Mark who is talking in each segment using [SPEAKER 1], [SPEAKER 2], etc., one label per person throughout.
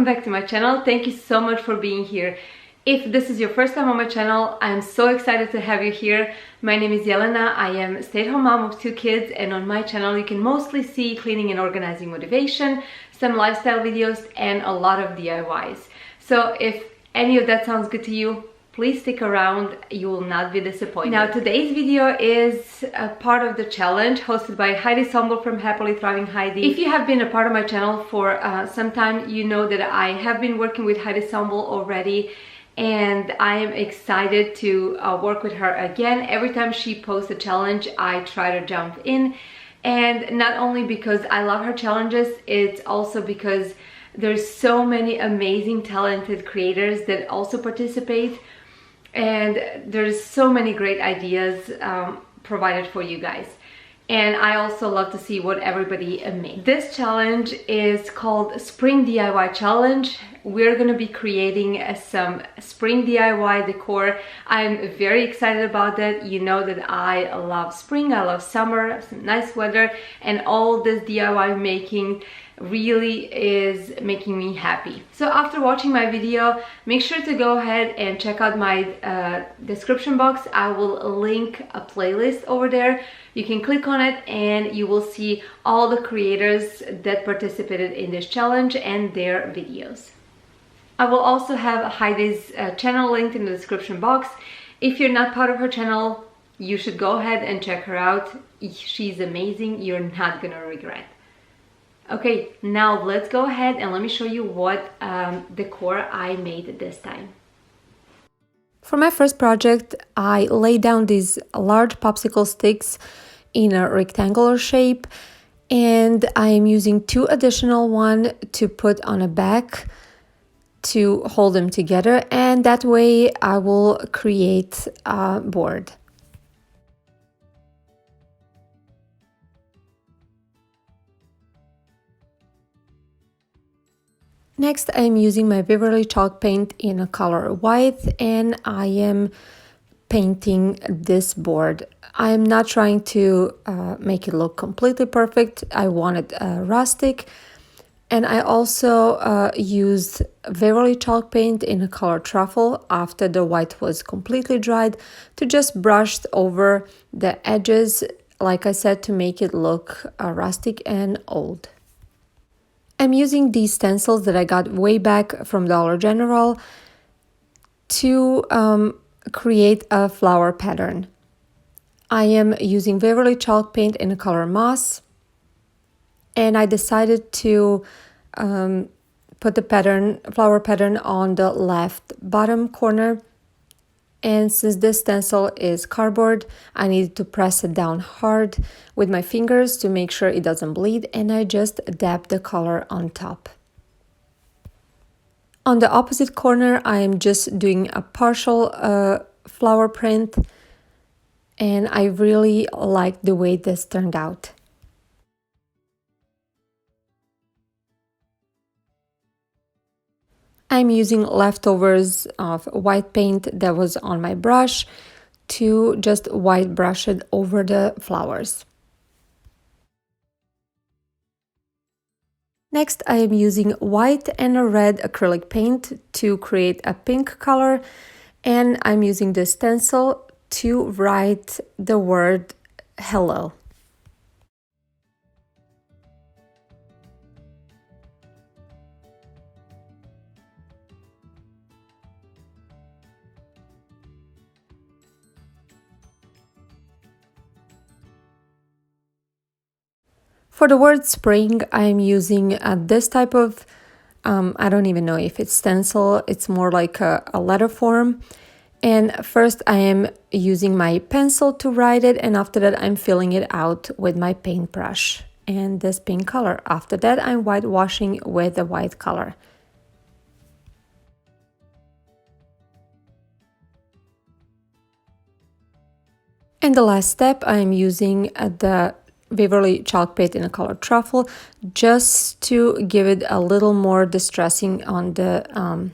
[SPEAKER 1] welcome back to my channel. Thank you so much for being here. If this is your first time on my channel, I'm so excited to have you here. My name is Jelena. I am a stay-at-home mom of 2 kids, and on my channel you can mostly see cleaning and organizing motivation, some lifestyle videos, and a lot of DIYs. So if any of that sounds good to you, please stick around, you will not be disappointed. Now today's video is a part of the challenge hosted by Heidi Sonboul from Happily Thriving Heidi. If you have been a part of my channel for some time, you know that I have been working with Heidi Sonboul already, and I am excited to work with her again. Every time she posts a challenge, I try to jump in, and not only because I love her challenges, it's also because there's so many amazing talented creators that also participate, and there's so many great ideas provided for you guys. And I also love to see what everybody made. This challenge is called Spring DIY Challenge. We're gonna be creating some spring DIY decor. I'm very excited about that. You know that I love spring, I love summer, some nice weather, and all this DIY making really is making me happy. So after watching my video, make sure to go ahead and check out my description box. I will link a playlist over there. You can click on it and you will see all the creators that participated in this challenge and their videos. I will also have Heidi's channel linked in the description box. If you're not part of her channel, you should go ahead and check her out. She's amazing. You're not gonna regret. Okay, now let's go ahead and let me show you what decor I made this time. For my first project, I laid down these large popsicle sticks in a rectangular shape, and I am using 2 additional ones to put on a back to hold them together, and that way I will create a board. Next, I am using my Beverly chalk paint in a color white, and I am painting this board. I am not trying to make it look completely perfect. I want it rustic, and I also used Beverly chalk paint in a color truffle after the white was completely dried to just brush over the edges, like I said, to make it look rustic and old. I'm using these stencils that I got way back from Dollar General to create a flower pattern. I am using Beverly chalk paint in the color moss, and I decided to put the flower pattern on the left bottom corner. And since this stencil is cardboard, I needed to press it down hard with my fingers to make sure it doesn't bleed, and I just dabbed the color on top. On the opposite corner, I am just doing a partial flower print, and I really like the way this turned out. I'm using leftovers of white paint that was on my brush to just white brush it over the flowers. Next, I am using white and a red acrylic paint to create a pink color, and I'm using the stencil to write the word hello. For the word spring, I'm using this type of, I don't even know if it's stencil, it's more like a letter form. And first I am using my pencil to write it, and after that I'm filling it out with my paintbrush and this pink color. After that I'm whitewashing with the white color. And the last step, I'm using the Beverly chalk paint in a color truffle just to give it a little more distressing on the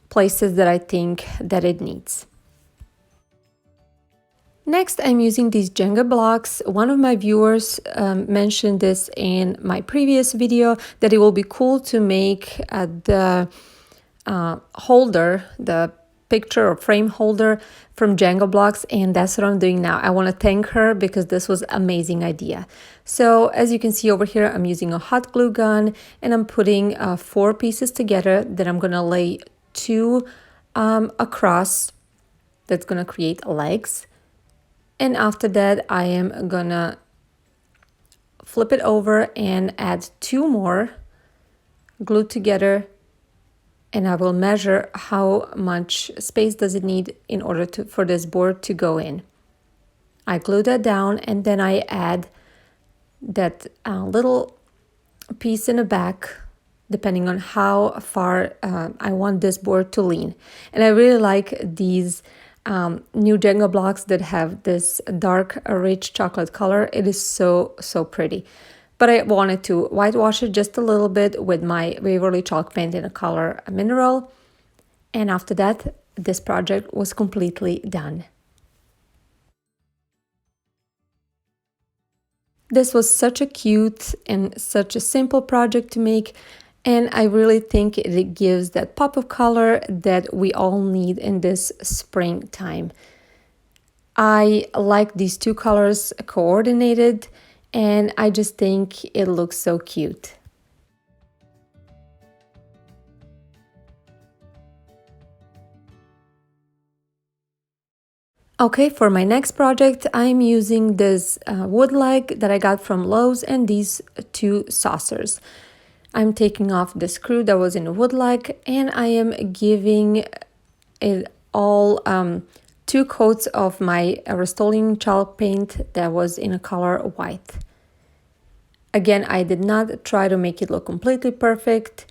[SPEAKER 1] places that I think that it needs. Next, I'm using these Jenga blocks. One of my viewers mentioned this in my previous video, that it will be cool to make the holder, the picture or frame holder from Jenga blocks, and that's what I'm doing now. I want to thank her because this was an amazing idea. So as you can see over here, I'm using a hot glue gun and I'm putting 4 pieces together that I'm going to lay 2 across. That's going to create legs. And after that, I am gonna flip it over and add 2 more glued together, and I will measure how much space does it need in order for this board to go in. I glue that down, and then I add that little piece in the back, depending on how far I want this board to lean. And I really like these new Jenga blocks that have this dark, rich chocolate color. It is so pretty. But I wanted to whitewash it just a little bit with my Waverly chalk paint in a color mineral. And after that, this project was completely done. This was such a cute and such a simple project to make, and I really think it gives that pop of color that we all need in this springtime. I like these 2 colors coordinated, and I just think it looks so cute. Okay, for my next project, I'm using this wood leg that I got from Lowe's and these 2 saucers. I'm taking off the screw that was in the wood leg, and I am giving it all 2 coats of my Rust-Oleum chalk paint that was in a color white. Again, I did not try to make it look completely perfect,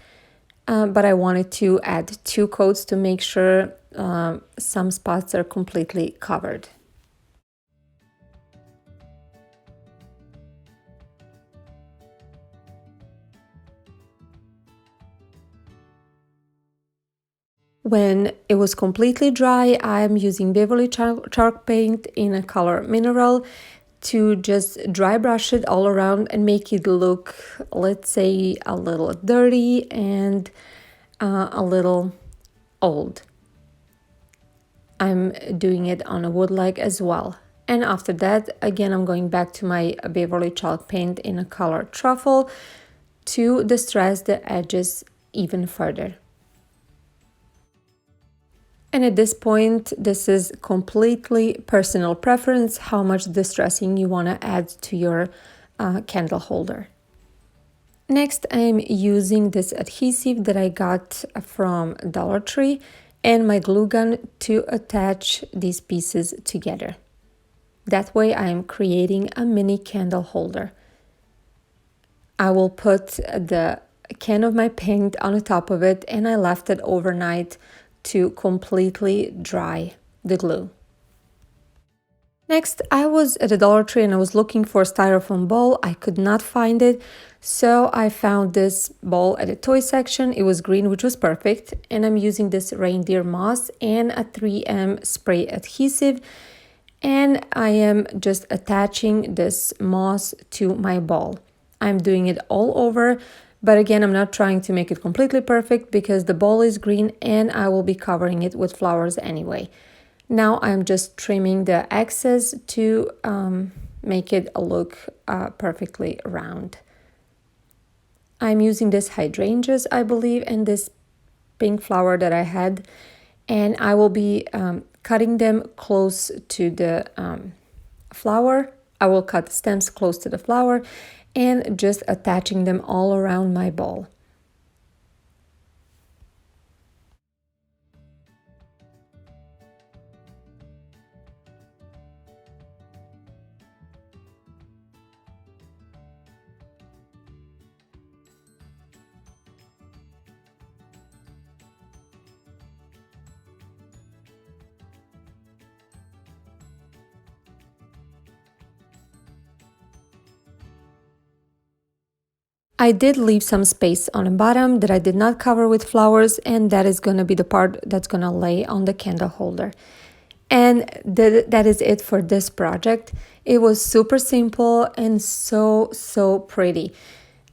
[SPEAKER 1] but I wanted to add 2 coats to make sure some spots are completely covered. When it was completely dry, I'm using Waverly chalk paint in a color mineral to just dry brush it all around and make it look, let's say, a little dirty and a little old. I'm doing it on a wood leg as well. And after that, again, I'm going back to my Waverly chalk paint in a color truffle to distress the edges even further. And at this point, this is completely personal preference, how much distressing you want to add to your candle holder. Next, I'm using this adhesive that I got from Dollar Tree and my glue gun to attach these pieces together. That way I am creating a mini candle holder. I will put the can of my paint on the top of it, and I left it overnight to completely dry the glue. Next, I was at the Dollar Tree and I was looking for a styrofoam ball. I could not find it, so I found this ball at the toy section. It was green, which was perfect, and I'm using this reindeer moss and a 3M spray adhesive, and I am just attaching this moss to my ball. I'm doing it all over, but again, I'm not trying to make it completely perfect because the ball is green and I will be covering it with flowers anyway. Now I'm just trimming the excess to make it look perfectly round. I'm using this hydrangeas, I believe, and this pink flower that I had, and I will be cutting them close to the flower. I will cut the stems close to the flower and just attaching them all around my ball. I did leave some space on the bottom that I did not cover with flowers, and that is going to be the part that's going to lay on the candle holder. And that is it for this project. It was super simple and so pretty.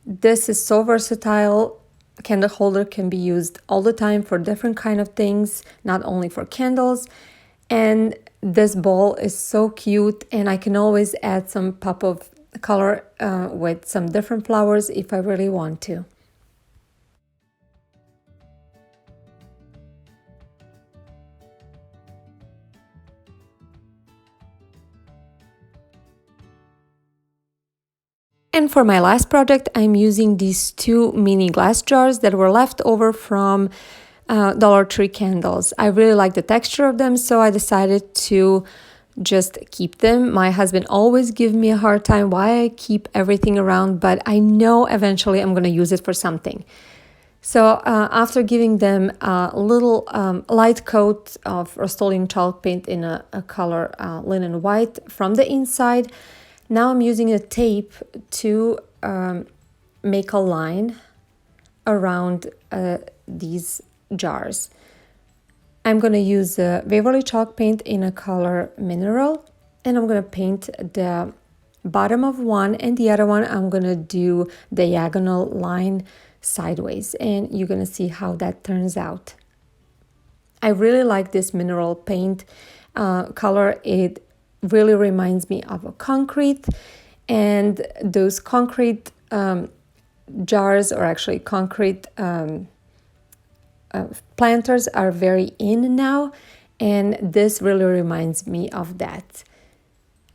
[SPEAKER 1] This is so versatile. Candle holder can be used all the time for different kind of things, not only for candles. And this bowl is so cute, and I can always add some pop of color with some different flowers if I really want to. And for my last project, I'm using these two mini glass jars that were left over from Dollar Tree candles. I really like the texture of them, so I decided to just keep them. My husband always gives me a hard time why I keep everything around, but I know eventually I'm going to use it for something. So after giving them a little light coat of Rust-Oleum chalk paint in a color linen white from the inside, now I'm using a tape to make a line around these jars. I'm going to use Waverly chalk paint in a color mineral, and I'm going to paint the bottom of one, and the other one I'm going to do diagonal line sideways, and you're going to see how that turns out. I really like this mineral paint color. It really reminds me of a concrete, and those concrete jars, or actually concrete planters, are very in now, and this really reminds me of that.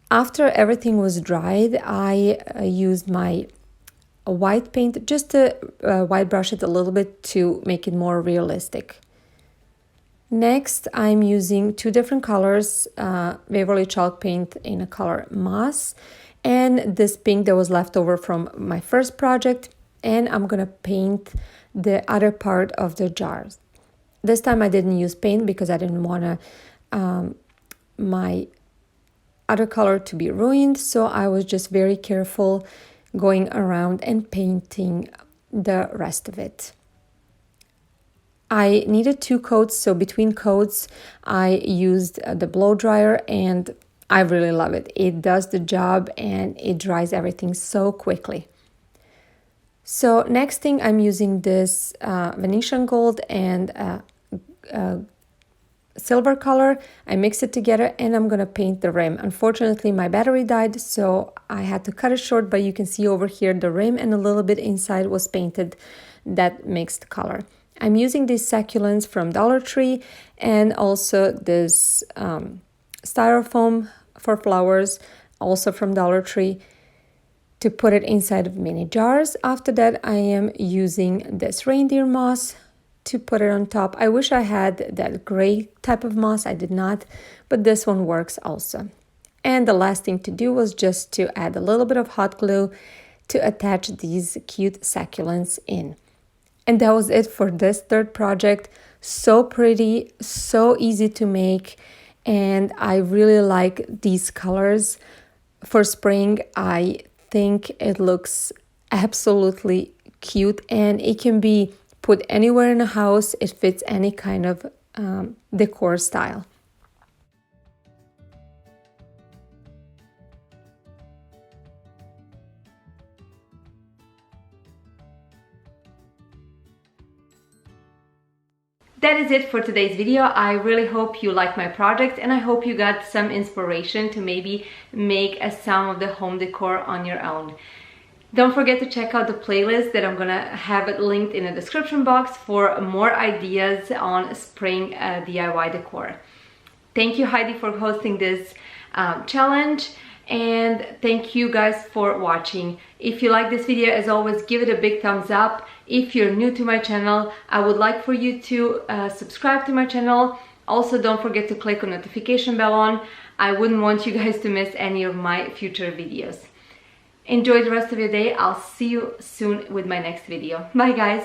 [SPEAKER 1] After everything was dried, I used my white paint, just to white brush it a little bit to make it more realistic. Next, I'm using two different colors, Waverly chalk paint in a color moss, and this pink that was left over from my first project, and I'm gonna paint the other part of the jars. This time I didn't use paint because I didn't want my other color to be ruined, so I was just very careful going around and painting the rest of it. I needed 2 coats, so between coats I used the blow dryer, and I really love it. It does the job and it dries everything so quickly. So next thing, I'm using this Venetian gold and silver color. I mix it together and I'm gonna paint the rim. Unfortunately, my battery died, so I had to cut it short, but you can see over here the rim and a little bit inside was painted that mixed color. I'm using these succulents from Dollar Tree and also this styrofoam for flowers, also from Dollar Tree, to put it inside of mini jars. After that, I am using this reindeer moss to put it on top. I wish I had that gray type of moss. I did not, but this one works also. And the last thing to do was just to add a little bit of hot glue to attach these cute succulents in. And that was it for this third project. So pretty, so easy to make, and I really like these colors. For spring, I think it looks absolutely cute, and it can be put anywhere in the house. It fits any kind of decor style. That is it for today's video. I really hope you liked my project, and I hope you got some inspiration to maybe make some of the home decor on your own. Don't forget to check out the playlist that I'm gonna have it linked in the description box for more ideas on spring DIY decor. Thank you, Heidi, for hosting this challenge, and thank you guys for watching. If you like this video, as always, give it a big thumbs up. If you're new to my channel, I would like for you to subscribe to my channel. Also, don't forget to click on notification bell on. I wouldn't want you guys to miss any of my future videos. Enjoy the rest of your day. I'll see you soon with my next video. Bye, guys.